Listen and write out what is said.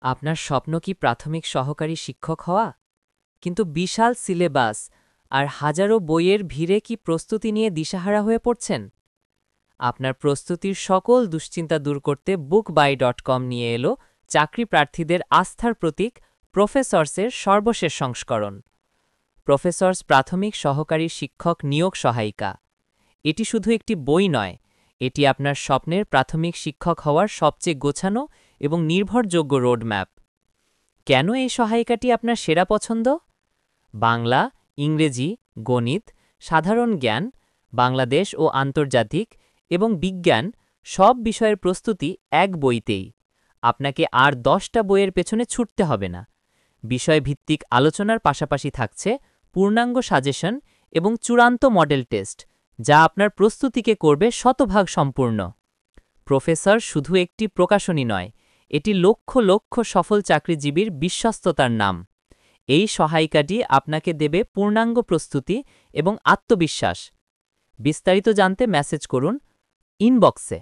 আপনার স্বপ্ন কি প্রাথমিক সহকারী শিক্ষক হওয়া? কিন্তু বিশাল সিলেবাস আর হাজারো বইয়ের ভিড়ে কি প্রস্তুতি নিয়ে দিশাহারা হয়ে পড়ছেন? আপনার প্রস্তুতির সকল দুশ্চিন্তা দূর করতে bookbuy.com নিয়ে এলো চাকরি প্রার্থীদের আস্থার প্রতীক প্রফেসরসের সর্বশেষ সংস্করণ। প্রফেসরস প্রাথমিক সহকারী শিক্ষক নিয়োগ সহায়িকা। এটি শুধু একটি বই নয়, এটি আপনার স্বপ্নের প্রাথমিক শিক্ষক হওয়ার সবচেয়ে গোছানো এবং নির্ভরযোগ্য রোডম্যাপ। কেন এই সহায়িকাটি আপনার সেরা পছন্দ? বাংলা, ইংরেজি, গণিত, সাধারণ জ্ঞান, বাংলাদেশ ও আন্তর্জাতিক এবং বিজ্ঞান সব বিষয়ের প্রস্তুতি এক বইতেই। আপনাকে আর 10টা বইয়ের পেছনে ছুটতে হবে না। বিষয়ভিত্তিক আলোচনার পাশাপাশি থাকছে পূর্ণাঙ্গ সাজেশন এবং চূড়ান্ত মডেল টেস্ট, যা আপনার প্রস্তুতিকে করবে শতভাগ সম্পূর্ণ। প্রফেসর শুধু একটি প্রকাশনী নয়, এটি লক্ষ লক্ষ সফল চাকরিজীবীর বিশ্বস্ততার নাম। এই সহায়িকাটি আপনাকে দেবে পূর্ণাঙ্গ প্রস্তুতি এবং আত্মবিশ্বাস। বিস্তারিত জানতে মেসেজ করুন ইনবক্সে।